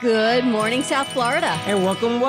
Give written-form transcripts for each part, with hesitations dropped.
Good morning, South Florida. And welcome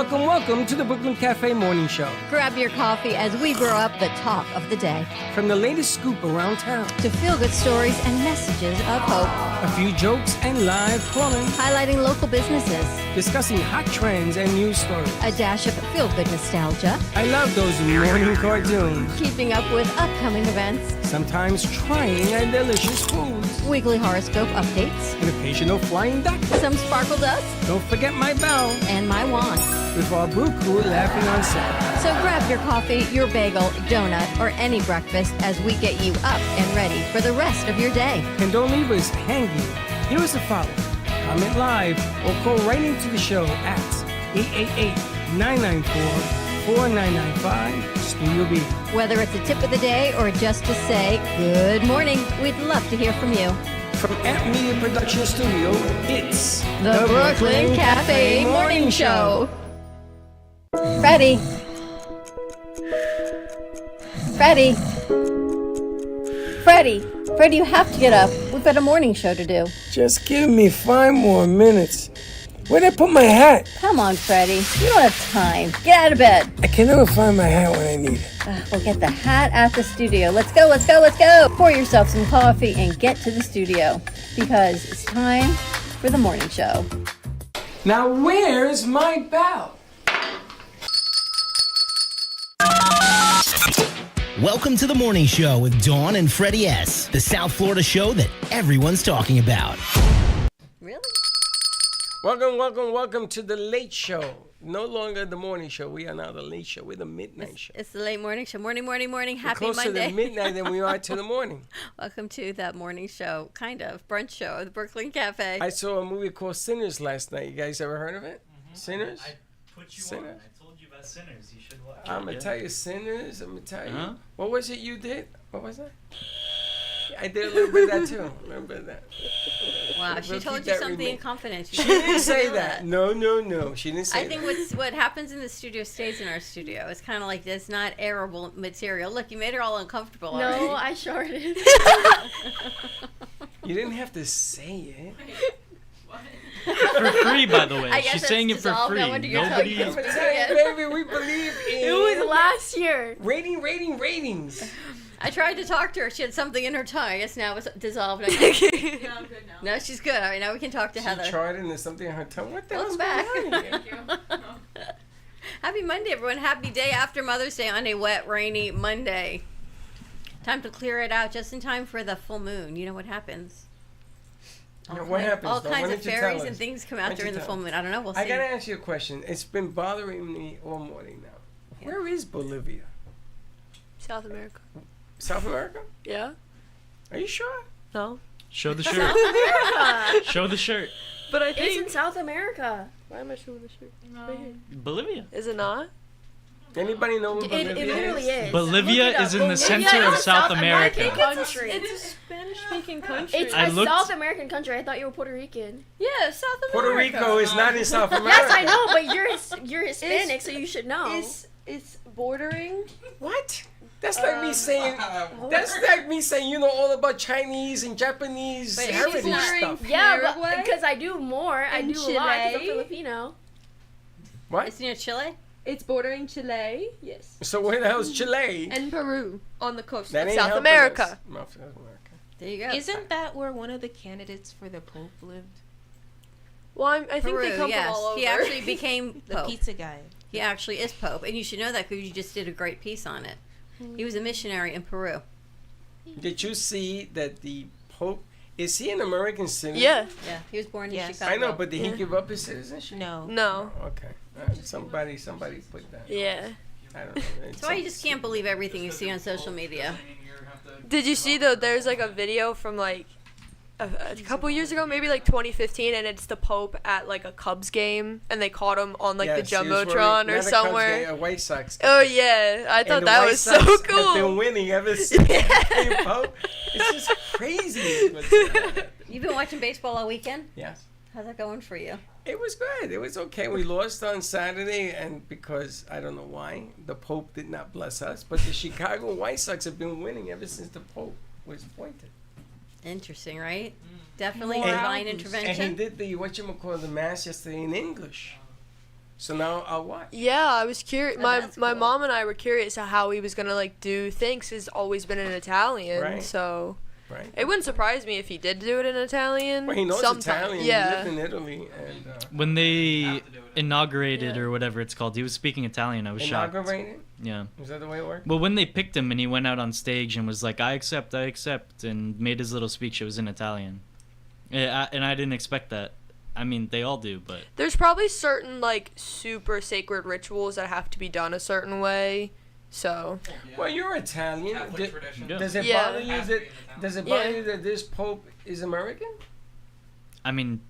to the Brooklyn Cafe Morning Show. Grab your coffee as we brew up the talk of the day. From the latest scoop around town to feel-good stories and messages of hope. A few jokes and live calling. Highlighting local businesses. Discussing hot trends and news stories. A dash of feel-good nostalgia. I love those morning cartoons. Keeping up with upcoming events. Sometimes trying a delicious foods. Weekly horoscope updates. An occasional flying duck. Some sparkle dust. Don't forget my bell. And my wand. With our brew crew laughing on set. So grab your coffee, your bagel, donut, or any breakfast as we get you up and ready for the rest of your day. And don't leave us hanging. Give us a follow. Comment live or call right into the show at 888-994-4995 Studio B. Whether it's a tip of the day or just to say good morning, we'd love to hear from you. From Amp Media Production Studio, it's the Brooklyn Cafe Morning Show. Freddie, you have to get up. We've got a morning show to do. Just give me 5 more minutes. Where'd I put my hat? Come on, Freddie. You don't have time. Get out of bed. I can never find my hat when I need it. We'll get the hat at the studio. Let's go. Pour yourself some coffee and get to the studio because it's time for the morning show. Now, where's my bell? Welcome to the morning show with Dawn and Freddie S., the South Florida show that everyone's talking about. Really? Welcome to the late show. No longer the morning show. We are now the late show. We're the midnight show. It's the late morning show. Morning. Happy Monday. We're closer to midnight than we are to the morning. Welcome to that morning show, kind of, brunch show at the Brooklyn Cafe. I saw a movie called Sinners last night. You guys ever heard of it? Mm-hmm. Sinners? I put you on. I told you about Sinners. You should watch it. I'm going to tell you Sinners. I'm going to tell you. What was it you did? What was that? I did a little bit of that too. Wow, she told you something in confidence. She didn't say that. No. She didn't say that. I think what happens in the studio stays in our studio. It's kind of like it's not airable material. Look, you made her all uncomfortable already. No, I shorted. You didn't have to say it. For free, by the way. She's saying it for free. Nobody. Baby, we believe in. It was last year. Ratings. I tried to talk to her. She had something in her tongue. I guess now it's dissolved. No, I'm good now. No, she's good. All right, now we can talk to Heather. She tried and there's something in her tongue. What the hell's back. going on? Thank you. Happy Monday, everyone. Happy day after Mother's Day on a wet, rainy Monday. Time to clear it out just in time for the full moon. You know what happens? What happens? All kinds of fairies and things come out during the full moon. I don't know. We'll see. I got to ask you a question. It's been bothering me all morning now. Yeah. Where is Bolivia? South America. South America? Yeah. Are you sure? No. Show the shirt. South America. Show the shirt. But I think it's in South America. Why am I showing the shirt? No. Right here. Bolivia. Is it not? Anybody know what Bolivia It literally is. Bolivia is in the center of South America. It's a Spanish-speaking country. It's a South American country. I thought you were Puerto Rican. Yeah, South America. Puerto Rico is not in South America. Yes, I know, but you're Hispanic, so you should know. It's bordering. What? That's like me saying. That's like me saying you know all about Chinese and Japanese heritage stuff. Yeah, but because I do more. I do Chile. a lot because I'm Filipino. What? It's near Chile? It's bordering Chile. Yes. So where the hell's Chile? And Peru on the coast That of ain't South helping America. us. South America. There you go. Isn't that where one of the candidates for the Pope lived? Well, I think Peru, they come yes. from all over. He actually became The Pope. pizza guy. He actually is Pope, and you should know that because you just did a great piece on it. He was a missionary in Peru. Did you see that the Pope is he an American citizen? Yeah. Yeah, he was born in Yes. Chicago. I know, but did he give up his citizenship? No. No. Okay. Somebody put that. Yeah. I don't know. That's why you just can't believe everything you see on social media. Did you see though? There's like a video from like a couple years ago, maybe like 2015, and it's the Pope at like a Cubs game, and they caught him on like the Jumbotron or somewhere. A White Sox game. Oh yeah, I thought that was so Have cool. been winning ever since. Pope. It's just crazy. You've been watching baseball all weekend? Yes. How's that going for you? It was good. It was okay. We lost on Saturday, and because I don't know why, the Pope did not bless us. But the Chicago White Sox have been winning ever since the Pope was appointed. Interesting, right? Definitely And- divine And he intervention. did the mass yesterday in English. So now I'll watch. Yeah, I was curious. Oh, My that's my cool. mom and I were curious how he was gonna like do things. He's always been in Italian, Right. so Right. it wouldn't surprise me if he did do it in Italian. Well, he knows sometime. Italian. Yeah. He lived in Italy and When they inaugurated or whatever it's called, he was speaking Italian. I was shocked. inaugurated. Yeah. Is that the way it works? Well, when they picked him and he went out on stage and was like, I accept, and made his little speech, it was in Italian. And I didn't expect that. I mean, they all do, but... There's probably certain like super sacred rituals that have to be done a certain way. So Well, you're Italian. Catholic tradition. Yeah. Does it Yeah. bother you that? Does it bother you that this Pope is American? I mean,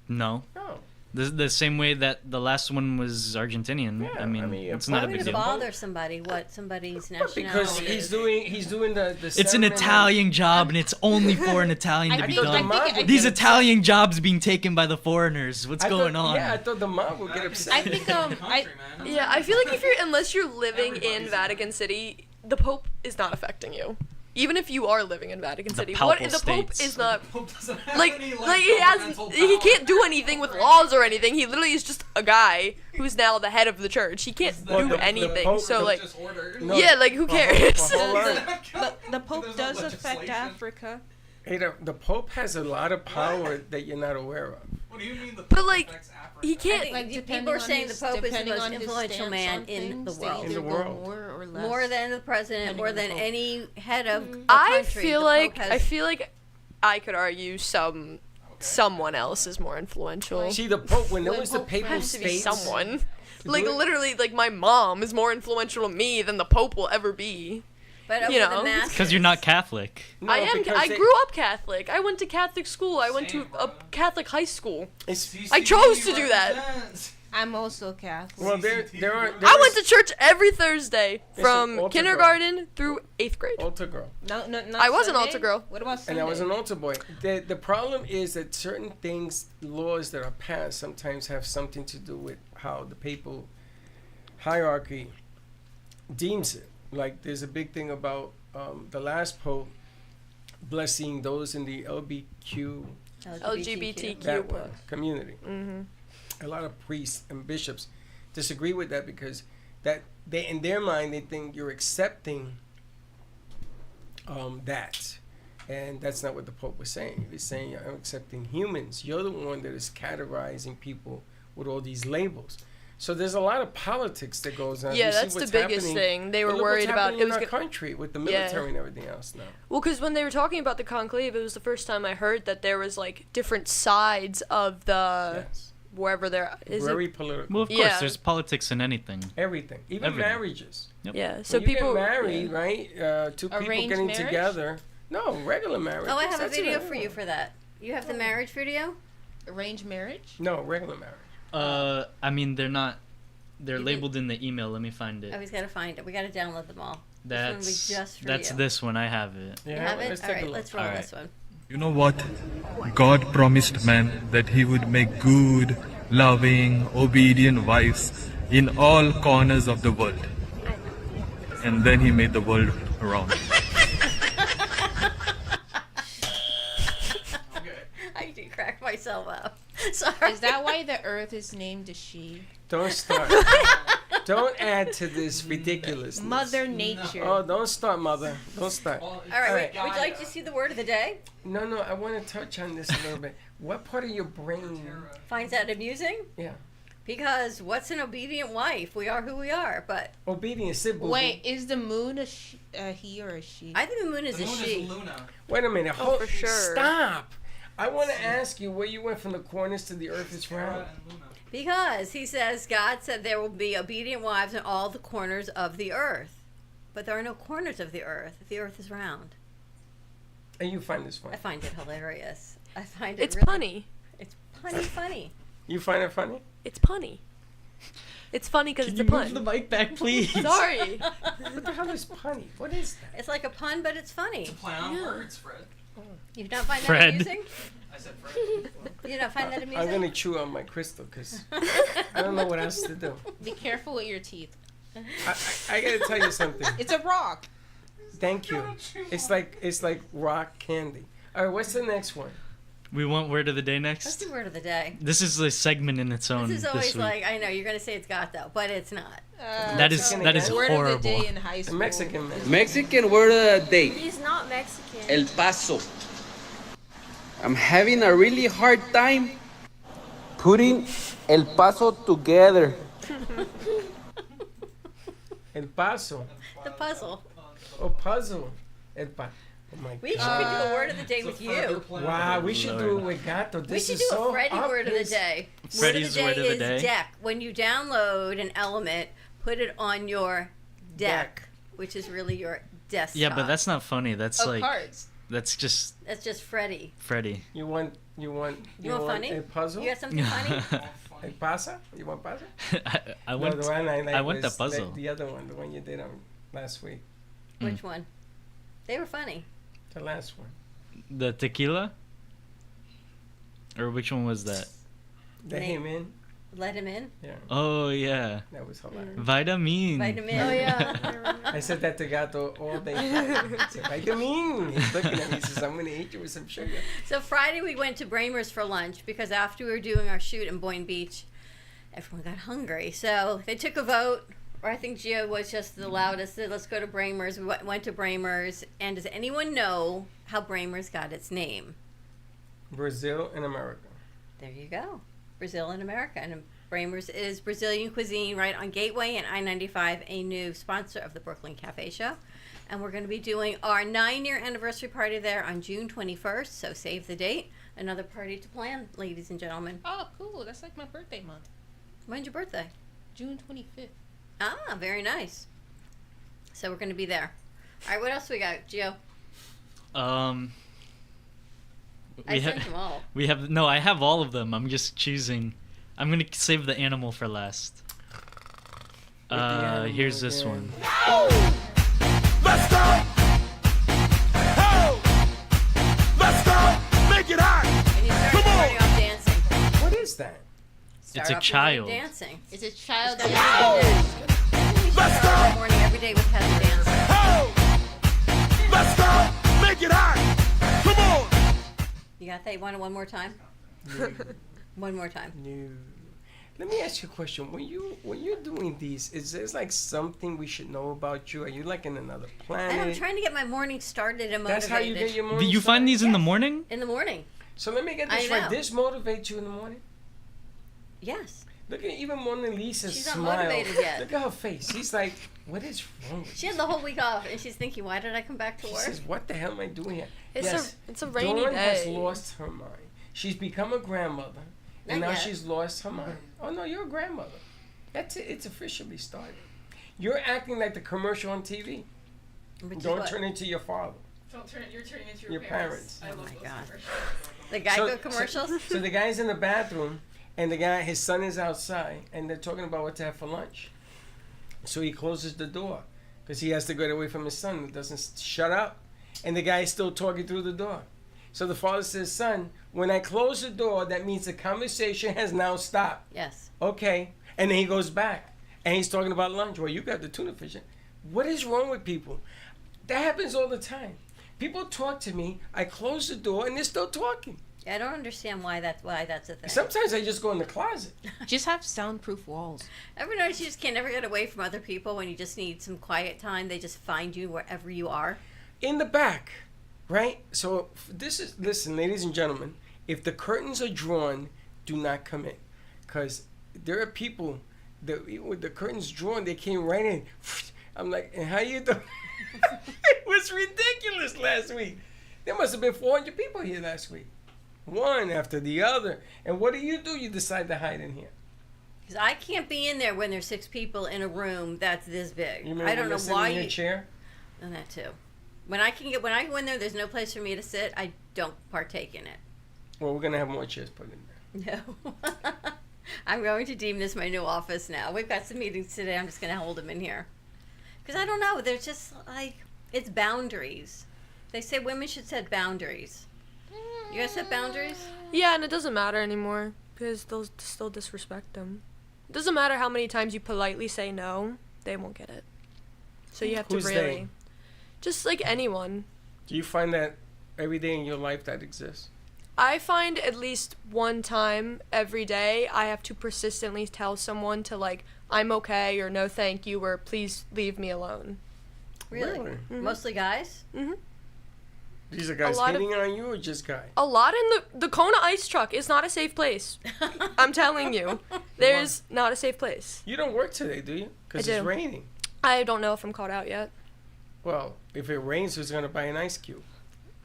no. No. The same way that the last one was Argentinian. Yeah, I mean, I mean, it's why not a Why big would it deal. bother somebody what somebody's nationality Because he's is? doing the. It's an ceremony. Italian job, and it's only for an Italian to I be think- done. I think- These Italian jobs being taken by the foreigners. What's I going thought, on? Yeah, I thought the mob would get upset. I think yeah, I feel like unless you're living in Vatican City, the Pope is not affecting you. Even if you are living in Vatican City, papal the Pope states. is not Pope doesn't have like any, he can't do anything with laws or anything. He literally is just a guy who's now the head of the church. He can't Well, do the anything. Pope- so the- like, Just order. No, yeah, like who cares? Hold on. the Pope There's no does affect legislation. Africa. Hey, the Pope has a lot of power that you're not aware of. What do you mean the But, Pope like, affects Africa? he can't. think Like people depending are on saying his- the Pope is the depending most on his influential stance man on in the things, they world. either In the go world. More or less. More than the president, Depending more on the than Pope. any head of a I country. feel the like Pope has, I could argue someone else is more influential. See, the Pope, when there was the Pope papal Has to be states, someone. Like Do it. literally, like my mom is more influential to me than the Pope will ever be. but over you the know, masses. Because you're not Catholic. No, I am. because I they- grew up Catholic. I went to Catholic school. I went Same, to a bro. Catholic high school. It's, I chose to do that. represents. I'm also Catholic. well, there are. I went to church every Thursday It's an from altar kindergarten through 8th grade. altar girl, No, not I was an Sunday? altar girl. What about Sunday? and I was an altar boy. The problem is that certain things, laws that are passed, sometimes have something to do with how the papal hierarchy deems it. Like there's a big thing about the last Pope blessing those in the LGBTQ. that one community. A lot of priests and bishops disagree with that because that they, in their mind, they think you're accepting that, and that's not what the Pope was saying. He was saying, I'm accepting humans. You're the one that is categorizing people with all these labels. So there's a lot of politics that goes on. Yeah, You see that's the what's biggest happening- thing. They but were look what's worried about happening it in was our gonna, country with the Yeah. military and everything else now. well, because when they were talking about the conclave, it was the first time I heard that there was like different sides of the Yes. wherever there is. Very political. Well, of course, Yeah. there's politics in anything. Everything, even Everything. marriages. Yeah, so When you people get married, yeah. right? Two people Arranged getting marriage? together. No, regular marriage. Oh, I have a That's video it. for you for that. You have the marriage video? Arranged marriage? No, regular marriage. I mean, they're not. They're You labeled in the email. Let me find Oh, it. he's got to find it. We got to download them all. That's this one will be just for that's you. this one. I have it. You have it? let's All take a right, look. let's roll All right. this one. You know what? God promised man that he would make good, loving, obedient wives in all corners of the world. And then he made the world round. I do crack myself up. Sorry. Is that why the earth is named a she? Don't start. Don't add to this ridiculousness. Mother Nature. Oh, don't start, mother. Don't start. All right, Alright. would you like to see the word of the day? No, I want to touch on this a little bit. What part of your brain? Finds that amusing? Yeah. Because what's an obedient wife? We are who we are, but Obedience. Sit, boo-boo. Wait, is the moon a he or a she? I think the moon is The a moon she. is Luna. Wait a minute. Hold. for sure. Stop. I want to ask you where you went from the corners to the earth is round. Sarah and Luna. Because he says God said there will be obedient wives in all the corners of the earth. But there are no corners of the earth. The earth is round. And you find this funny. I find it hilarious. I find it It's really, punny. It's funny. You find it funny? It's punny. It's funny because it's a pun. mic back, please? Sorry. What the hell is punny? What is that? It's like a pun, but it's funny. It's a play on words, Fred. You don't find that Fred. amusing? I said Fred. You don't find that I'm amusing? gonna chew on my crystal because I don't know what else to do. Be careful with your teeth. I gotta tell you something. It's a rock. Thank you. It's like rock candy. All right, what's the next one? We want word of the day Let's next. do word of the day. This is a segment in its own. This is always week. I know you're gonna say it's gato, but it's not. That is Word horrible. of the day in high The school. Mexican man. Mexican word of the day, He's not Mexican. El Paso. I'm having a really hard time putting El Paso together. El Paso. The puzzle. Oh, puzzle. El pa. Oh my We should God. do a word of the day with you. Wow, we should do it with Gato. We This should is do so a Freddy up word of the his- day. Freddy's word of the is day? deck. When you download an element, put it on your deck, which is really your desktop. Yeah, but that's not funny. That's Oh, like cards. that's just That's just Freddy. Freddy. You want You want funny? a puzzle? You got something funny? El pasa? You want pasa? I No, went. the one I like I want the was puzzle. The other one, the one you did on last week. Which one? They were funny. The last one. The tequila. Or which one was that? Let him in. Let him in. Yeah, Oh yeah, that was hilarious. vitamin. Vitamin. Oh yeah. I said that to Gato all day. I said, vitamin. He's looking at me. He says, I'm going to eat you with some sugar. So Friday we went to Bramer's for lunch because after we were doing our shoot in Boynton Beach, everyone got hungry. So they took a vote, or I think Gio was just the loudest. Said, let's go to Bramer's. We went to Bramer's. And does anyone know how Bramer's got its name? Brazil and America. There you go. Brazil and America. And Bramer's is Brazilian cuisine right on Gateway and I-95, a new sponsor of the Brooklyn Cafe Show. And we're going to be doing our 9-year anniversary party there on June 21st. So save the date. Another party to plan, ladies and gentlemen. Oh, cool. That's like my birthday month. When's your birthday? June 25th. Ah, very nice. So we're going to be there. All right, what else we got, Gio? I We sent have. them all. We have no. I have all of them. I'm just choosing. I'm gonna save the animal for last. Here's this one. Let's go! Ho! Let's go! Make it hot! And you start starting off dancing. What is that? Start It's a off child. morning dancing. It's a child Let's dancing. start our morning every day with Heather dancing. Ho! Let's go! Make it hot! Come on! You got that? You want it one more time? One more time. No. Let me ask you a question. When you're doing these, is there like something we should know about you? Are you like in another planet? And I'm trying to get my morning started and motivated. That's how you get your Do morning. you find these in the morning? In the morning. So let me get this I right. know. This motivates you in the morning? Yes. Look at even Mona Lisa's She's not smile. motivated yet. Look at her face. She's like, what is wrong with She had the whole week off, and she's thinking, why did I come back to She work? says, what the hell am I doing here? It's a rainy Dawn has day. lost her mind. She's become a grandmother, and Not now yet. she's lost her mind. Oh no, you're a grandmother. That's it. It's officially started. You're acting like the commercial on TV. Which is Don't what? turn into your father. You're turning into Your parents. I Oh love my those God. commercials. The Geico commercials? So the guy's in the bathroom, and his son is outside, and they're talking about what to have for lunch. So he closes the door because he has to get away from his son. It doesn't shut up, and the guy is still talking through the door. So the father says, "Son, when I close the door, that means the conversation has now stopped." Yes. Okay, and then he goes back, and he's talking about lunch. Well, you got the tuna fish. What is wrong with people? That happens all the time. People talk to me. I close the door, and they're still talking. I don't understand why that's a thing. Sometimes I just go in the closet. Just have soundproof walls. Ever notice you just can't ever get away from other people when you just need some quiet time? They just find you wherever you are. In the back, right? So listen, ladies and gentlemen, if the curtains are drawn, do not come in. Because there are people that with the curtains drawn, they came right in. I'm like, and how you doing? It was ridiculous last week. There must have been 400 people here last week. One after the other. And what do? You decide to hide in here. Because I can't be in there when there's 6 people in a room that's this big. You I don't know why in your you. chair? And that too. When I go in there's no place for me to sit. I don't partake in it. Well, we're going to have more chairs put in there. No. I'm going to deem this my new office now. We've got some meetings today. I'm just going to hold them in here. Because I don't know. There's just like, it's boundaries. They say women should set boundaries. You guys set boundaries? Yeah, and it doesn't matter anymore because they'll still disrespect them. It doesn't matter how many times you politely say no, they won't get it. So you have Who's to really, they? just like anyone. Do you find that every day in your life that exists? I find at least one time every day I have to persistently tell someone to like, I'm okay, or no thank you, or please leave me alone. Really? Mhm. Mostly guys? Mm-hmm. These are guys lot of- hitting on you or just guys? A lot in the Kona ice truck is not a safe place. I'm telling you. There's not a safe place. You don't work today, do you? Because I it's do. raining. I don't know if I'm caught out yet. Well, if it rains, who's going to buy an ice cube?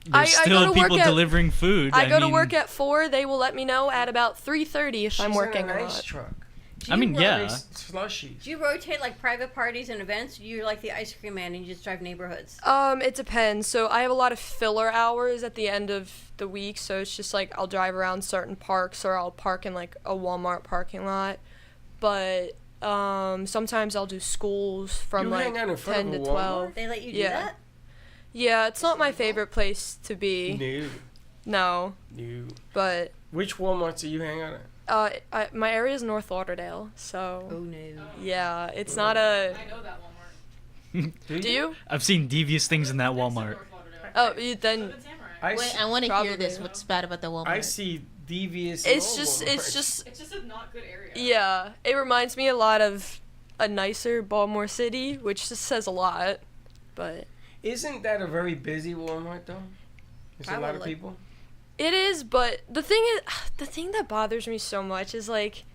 There's I still go to work people at- delivering food. I go to mean, work at 4. They will let me know at about 3:30 if I'm She's working in or an ice not. truck. I mean, yeah. Slushies. Do you rotate like private parties and events? You're like the ice cream man and you just drive neighborhoods. It depends. So I have a lot of filler hours at the end of the week, so it's just like I'll drive around certain parks or I'll park in like a Walmart parking lot. But sometimes I'll do schools from You like hang out in front 10 of to a 12. Walmart? They let you do Yeah. that? Yeah, it's not my favorite place to be. No. No, but Which Walmarts do you hang out at? my area is North Lauderdale, so Oh no. yeah, it's not a. I know that Walmart. Do you? I've seen devious things in that Walmart. Oh, then Wait, I want to hear this. Probably. What's bad about the Walmart? I see devious. it's in all just Walmarts. It's just a not good area. yeah. It reminds me a lot of a nicer Baltimore City, which just says a lot. But Isn't that a very busy Walmart though? There's a lot of Probably. people. it is. But the thing that bothers me so much is like.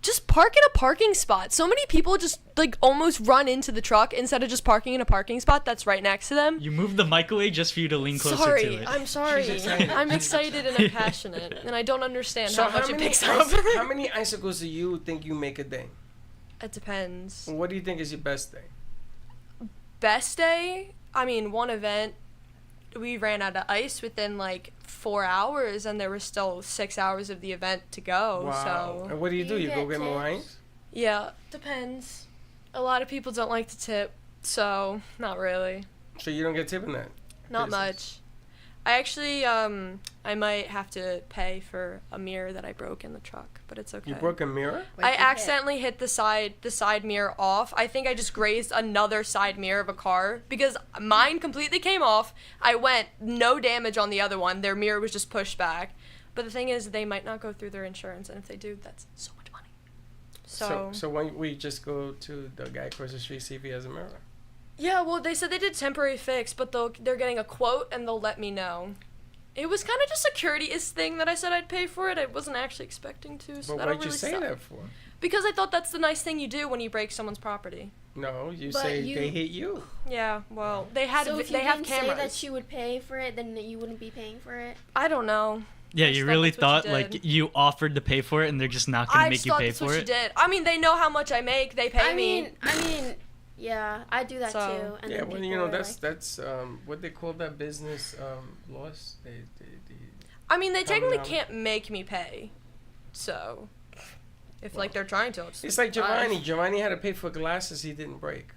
Just park in a parking spot. So many people just like almost run into the truck instead of just parking in a parking spot that's right next to them. You moved the mic away just for you to lean closer to Sorry, it. I'm sorry. She's excited. I'm excited and I'm passionate, and I don't understand So how much it many picks up. how many icicles do you think you make a day? It depends. What do you think is your best day? Best day? I mean, one event, we ran out of ice within like 4 hours, and there were still 6 hours of the event to go. Wow. So And what do? You go get get more tips? ice? yeah, depends. A lot of people don't like to tip, so not really. So you don't get tip in that? Not business? much. I actually, I might have to pay for a mirror that I broke in the truck, but it's okay. You broke a mirror? I accidentally hit the side mirror off. I think I just grazed another side mirror of a car because mine completely came off. I went no damage on the other one. Their mirror was just pushed back. But the thing is, they might not go through their insurance, and if they do, that's so much money. So why don't we just go to the guy across the street, see if he has a mirror? Yeah, well, they said they did temporary fix, but they're getting a quote and they'll let me know. It was kind of just a courteous thing that I said I'd pay for it. I wasn't actually expecting to, so But that'll why'd you really say suck. that for? Because I thought that's the nice thing you do when you break someone's property. No, you But say you- they hit you. Yeah, well, they had So if you they have didn't say cameras. that she would pay for it, then you wouldn't be paying for it. I don't know. Yeah, I you just really that's what thought she like did. you offered to pay for it and they're just not gonna I make just you thought pay that's for what she it? did. I mean, they know how much I make. They pay me. I mean, yeah, I do that So- too. And Yeah, then well, people you know, are that's like, what they call that business loss. They I mean, they Common technically knowledge. can't make me pay. So, if like they're trying to, It's like Giovanni. Giovanni had to pay for glasses he didn't break,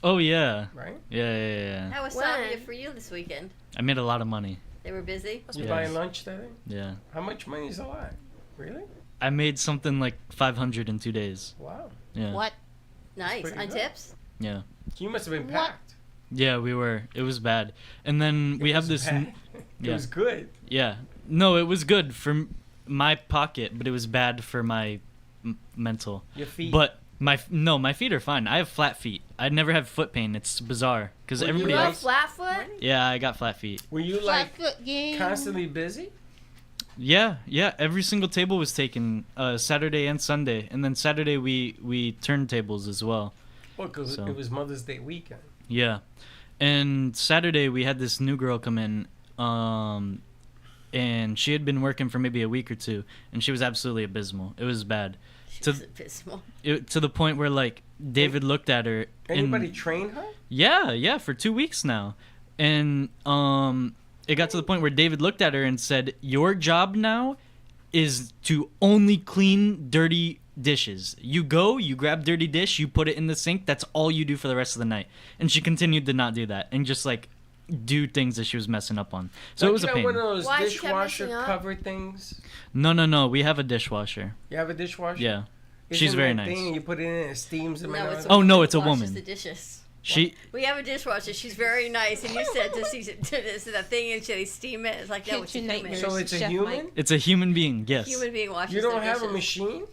Oh yeah. right? Yeah. How was When? Salvia for you this weekend? I made a lot of money. They were busy? You Yes. buying lunch that day? Yeah. How much money is a lot? Really? I made something like 500 in 2 days. Wow. Yeah. What? Nice. pretty On good. tips? Yeah. You must have been What? packed. Yeah, we were. It was bad. And then we It have was this. bad. It yeah. was good. Yeah. No, it was good for my pocket, but it was bad for my mental. Your feet. But my feet are fine. I have flat feet. I never have foot pain. It's bizarre because Were you everybody you have else. flat foot? Yeah, I got flat feet. Were you like Flatfoot game. constantly busy? Yeah. Every single table was taken Saturday and Sunday, and then Saturday we turned tables as well. Well, because So. it was Mother's Day weekend. Yeah, and Saturday we had this new girl come in, and she had been working for maybe a week or two, and she was absolutely abysmal. It was bad. She To- was abysmal. To the point where like David looked at her. Anybody and, train her? Yeah, for 2 weeks now, and it got to the point where David looked at her and said, "Your job now is to only clean dirty dishes. You go, you grab dirty dish, you put it in the sink. That's all you do for the rest of the night." And she continued to not do that and just like do things that she was messing up on. So Like, it was you a know, pain. one of those Why she kept dishwasher messing up? cover things. No, we have a dishwasher. You have a dishwasher? Yeah. Isn't She's very that nice. thing and you put it in and it steams them No, and it's all a Oh, no, woman it's a who washes woman. the dishes. We have a dishwasher. She's very nice, and you said to that thing, and they steam it. It's like no, it's a human. So it's a human. It's a human being. Yes. Human being washes. You don't their have a dishes. machine.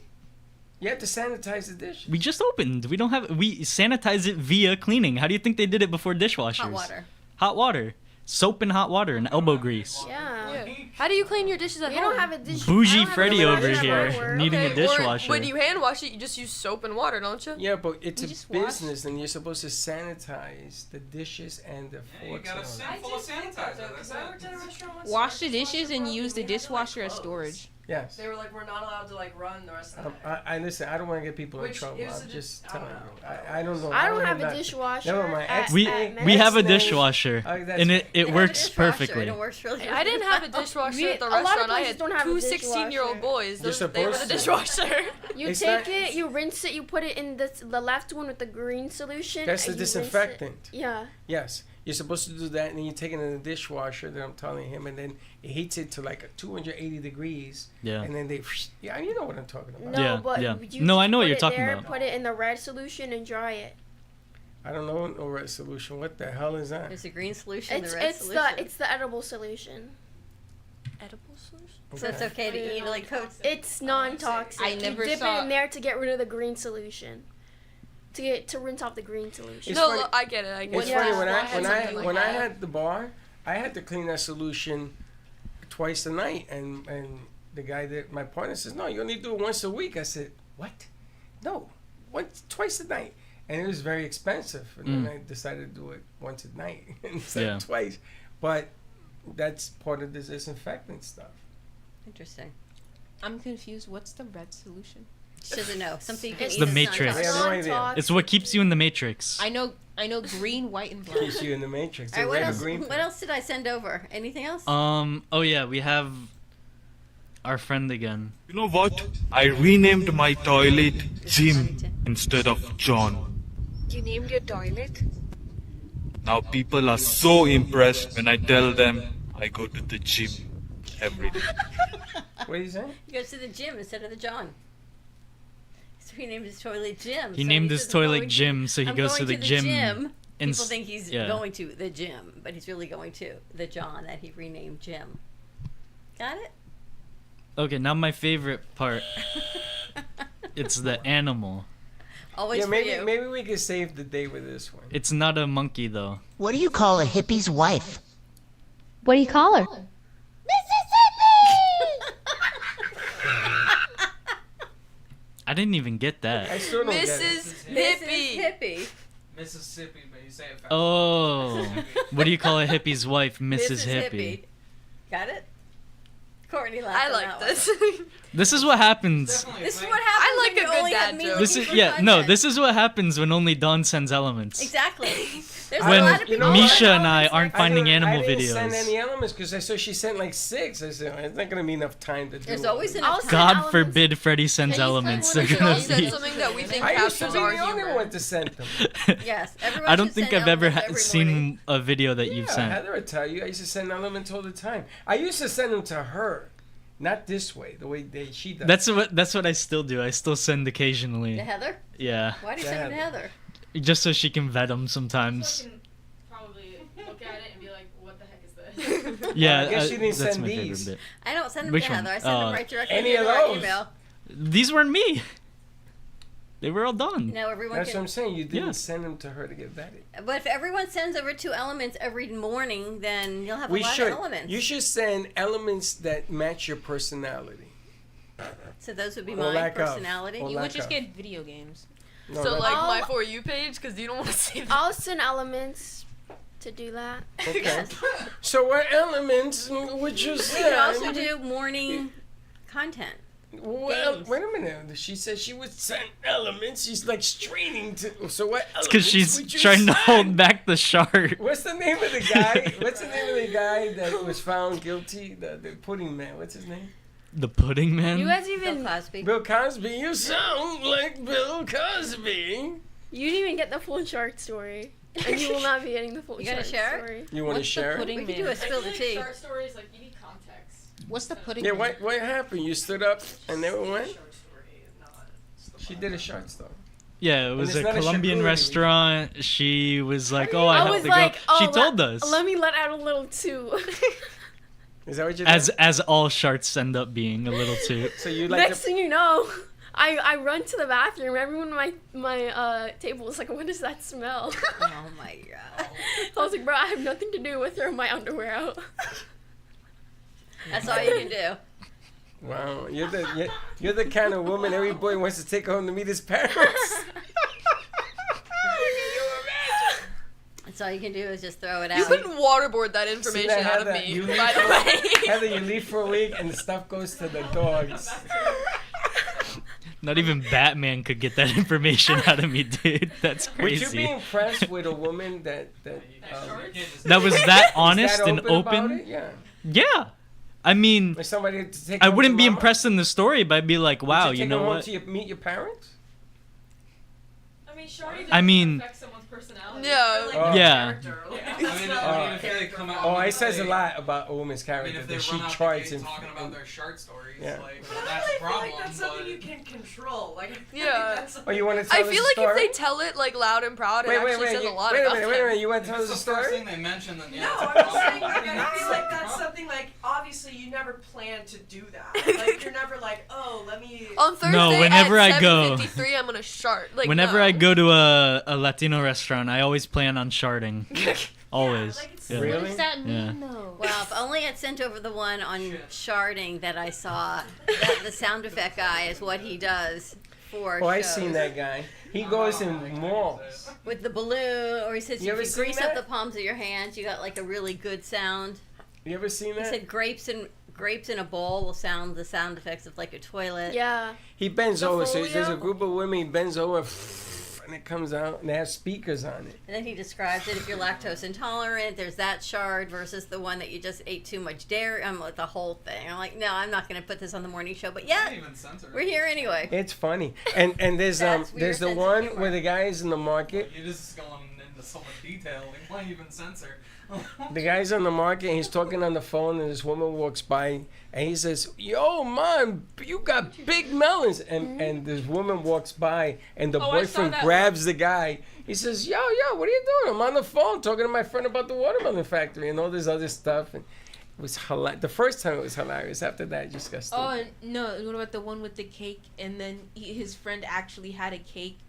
You have to sanitize the dish. We just opened. We don't have. We sanitize it via cleaning. How do you think they did it before dishwashers? Hot water. Hot water. Soap and hot water and elbow grease. Yeah. How do you clean your dishes at You home? don't have a dish. Bougie I don't have a Freddy dishwasher over at here work. needing a dishwasher. Or when you hand wash it, you just use soap and water, don't you? Yeah, but it's You a just wash. business, and you're supposed to sanitize the dishes and the forks. You got a and all sink that. full of sanitizer. That's it. Wash the dishes and use the dishwasher as storage. Yes. They were like, we're not allowed to like run the rest of the night. I listen. I don't want to get people in Which trouble. is I'm a- just I don't telling know. you. I don't know. I don't have a nothing. dishwasher. Never mind. at- We at we have a Men's. dishwasher, Oh, that's and right. it They works have a dishwasher, perfectly. and it works really. I didn't have a dishwasher We- at the a lot of restaurant. I places had don't have a two dishwasher. 16-year-old boys. You're They were the supposed to. dishwasher. You It's take not- it, you rinse it, you put it in the left one with the green solution. That's the and you rinse it. disinfectant. Yeah. Yes. You're supposed to do that, and then you take it in the dishwasher that I'm telling him, and then it heats it to like 280 degrees. Yeah. And then they, yeah, you know what I'm talking about. No, Yeah, but yeah. you No, just I know what put you're it talking there, about. Put it in the red solution and dry it. I don't know no red solution. What the hell is that? There's a green solution, It's the red it's solution. it's the edible solution. Edible solution? So it's okay to eat like coats. It's non-toxic. I never you dip saw- it in there to get rid of the green solution. To rinse off the green solution. It's No, funny- look, I get it. I get It's it. funny when had something like when I that. had the bar, I had to clean that solution twice a night, and the guy that my partner says, no, you only do it once a week. I said, what? No, twice a night, and it was very expensive. And then I decided to do it once a night instead of twice. But that's part of the disinfectant stuff. Interesting. I'm confused. What's the red solution? She doesn't know. Something you can It's eat the that's Matrix. I have no idea. Non-toxic. It's what keeps you in the Matrix. I know green, white, and black. Keeps you in the matrix. All right, The what red or else? green What thing. else did I send over? Anything else? Oh yeah, we have our friend again. You know what? I renamed my toilet Jim instead of John. You named your toilet? Now people are so impressed when I tell them I go to the gym every day. What are you saying? He goes to the gym instead of the John. So he named his toilet Jim. He So named his says, toilet "I'm Jim, so he I'm goes to going the gym. People ins- think he's yeah. going to the gym, but he's really going to the John that he renamed Jim. Got it? Okay, now my favorite part. It's the animal. Always Yeah, for maybe you. maybe we could save the day with this one. It's not a monkey though. What do you call a hippie's wife? What do you call her? I didn't even get that. I still don't get it. Mrs. Mrs. Hippie. Hippie. Mississippi, but you say it fast. Oh, what do you call a hippie's wife, Mrs. Mrs. Hippie? Got it? Courtney laughed I on like that this. This is what happens. One. This is what happens I like when a you good only have dad me joke. This looking is for no. content. This is what happens when only Dawn sends elements. Exactly. There's a When lot of people Misha who and I elements aren't like finding that. animal I didn't send videos. any elements because I saw she sent like 6. I said it's not gonna be enough time to do. There's it. always enough time. God forbid Freddie sends Can you elements. send They're one of gonna those? Send be. something that we think I used to captures be our the only humor. one to send them. Yes, everyone I don't should think send I've ever elements every seen morning. a video that Yeah, you've sent. Heather would tell you. I used to send elements all the time. I used to send them to her, not this way, the way she does. That's what I still do. I still send occasionally. To Heather? Yeah, Why do you To send it to Heather. Heather? just so she can vet them sometimes. So I can probably look at it and be like, what the heck is this? Yeah, I guess you didn't that's send my these. favorite bit. I don't send them Which to one? Heather. I send Oh. them right directly Any to of her those? email. These weren't me. They were all done. No, everyone That's can. what I'm saying. You didn't Yeah. send them to her to get vetted. But if everyone sends over 2 elements every morning, then you'll have We a lot should. of elements. You should send elements that match your personality. So those would be Or my lack of. personality. Or You lack would just of. get video games. No, So that's- like my I'll- For You page, because you don't want to see that. I'll send elements to do that. Okay. So what elements would you We send? could also do morning content. Well, games. wait a minute. She said she would send elements. She's like straining to. So what? It's because elements she's would you trying to send? hold back the shark. What's the name of the guy? What's the name of the guy that was found guilty? The pudding man. What's his name? The pudding man. You guys Bill even Cosby. Bill Cosby. You sound like Bill Cosby. you didn't even get the full shark story, and you will not be getting the full You shark gonna share it? story. You want to What's the share it? pudding We could man? do a spill the tea. Short stories, like, you need context. What's the pudding Yeah. man? What happened? You stood up and never went. Short story, not. She did a short story. Yeah, it was it's a not a Colombian charcuterie. restaurant. She was like, "Oh, I I have was to like, go." oh, She told us. Let me let out a little too. Is that what you As all sharts end up being a little too. So you like Next thing you know, I run to the bathroom. Everyone at my table was like, "What is that smell?" Oh my god. I was like, "Bro, I have nothing to do with throwing my underwear out." That's all you can do. Wow, you're the kind of woman every boy wants to take home to meet his parents. That's all you can do is just throw it You out. couldn't waterboard that information See that, out of Heather? me, You by the way. Heather, you leave for a week and the stuff goes to the dogs. Not even Batman could get that information out of me, dude. That's crazy. Would you be impressed with a woman that That was that honest is that and about open? it? Yeah. Yeah. I mean, Or somebody to take I home wouldn't to be mama? impressed in the story, but I'd be like, wow, Would you take know her home what? to meet your parents? I mean, Shorty I mean, affect someone's personality. Yeah. Oh. yeah. Oh, it says a lot about a woman's I mean, character if they that she run out the tries gate and talking about their shart stories, Yeah. like I that's a feel problem. like that's something but you can control. Like, I feel Yeah. like that's Oh, you want to I tell us feel a like story? if they tell it like loud and proud, it actually says a lot wait about a them. minute, you want to tell if us a it's the first story? thing they mention, then yeah. No, it's a I'm just problem. saying, like, I feel like that's something, like, obviously you never plan to do that. Like, you're never like, oh, let me... On Thursday No, whenever at I go- 7:53, I'm gonna shart. Like, Whenever no. I go to a Latino restaurant, I always plan on sharding. Always. Yeah. Really? What does that mean, Yeah. though? Well, if only I'd sent over the one on sharding that I saw. That the sound effect guy is what he does for Oh, I shows. seen that guy. He goes in malls. With the balloon, or he says You if ever you seen grease that? up the palms of your hands, you got like a really good sound. You ever seen He that? said grapes in a bowl will sound the sound effects of like a toilet. Yeah. He bends The over, so folio? there's a group of women, he bends over, and it comes out, and they have speakers on it. And then he describes it if you're lactose intolerant, there's that shard versus the one that you just ate too much dairy. I'm like the whole thing. I'm like, no, I'm not going to put this on the morning show. But yeah, Not even censored. we're here anyway. It's funny. And there's That's weird there's the sense of one humor. where the guy is in the market. You're just going into so much detail. Like, why even censor? The guy's on the market and he's talking on the phone and this woman walks by and he says, "Yo, man, you got big melons." And this woman walks by and the Oh, I saw boyfriend that grabs the guy. He says, "Yo, what are you doing? I'm on the phone talking to my friend about the watermelon factory and all this other stuff." And it was hilarious. The first time it was hilarious. After that, it just got stupid. Oh no! What about the one with the cake? And then his friend actually had a cake,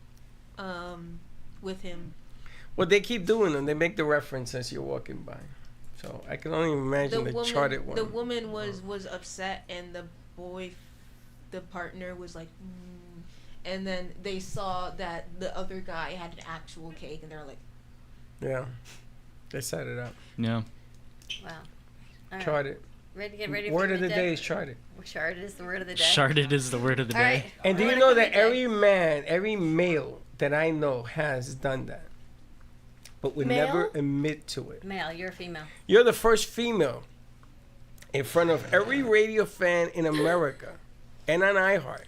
with him. Well, they keep doing them. They make the reference as you're walking by. So I can only imagine the charted one. The woman was upset, and the partner was like, and then they saw that the other guy had an actual cake, and they're like, Yeah. They set it up. Yeah. Wow. All right. Charted. Ready to get ready Word for of the midday? day is charted. Charted is the word of the day. Sharded is the word of the All day. right. And do you Word know of the that day. every man, every male that I know has done that, but would Male? never admit to it. Male, you're a female. You're the first female in front of every radio fan in America, and on iHeart,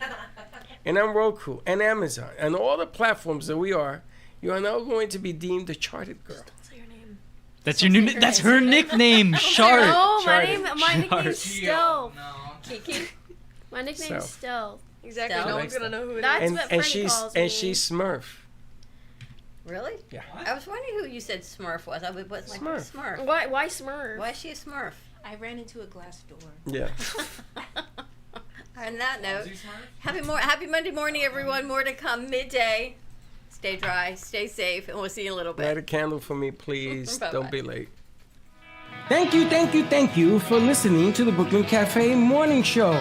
and on Roku, and Amazon, and all the platforms that we are. You are now going to be deemed a charted girl. That's your new. That's her nickname, Shard. No, Charted. my nickname's Stealth. No. Kiki. My nickname's Stealth. Stealth. Exactly. Stella No likes one's gonna that. know who it That's is. what And Freddie she's calls and me. she's Smurf. Really? Yeah. I was wondering who you said Smurf was. I was like, Smurf. Smurf. Why Smurf? Why is she a Smurf? I ran into a glass door. Yeah. On that note, Is he smart? happy Monday morning, everyone. More to come midday. Stay dry, stay safe, and we'll see you in a little Light bit. a candle for me, please. Bye-bye. Don't be late. Thank you for listening to the Brooklyn Cafe Morning Show.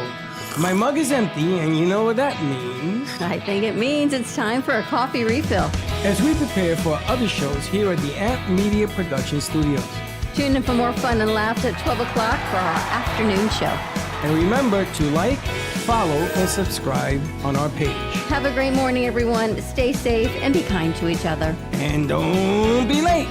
My mug is empty, and you know what that means. I think it means it's time for a coffee refill. As we prepare for other shows here at the Amp Media Production Studios. Tune in for more fun and laughs at 12 o'clock for our afternoon show. And remember to like, follow, and subscribe on our page. Have a great morning, everyone. Stay safe and be kind to each other. And don't be late.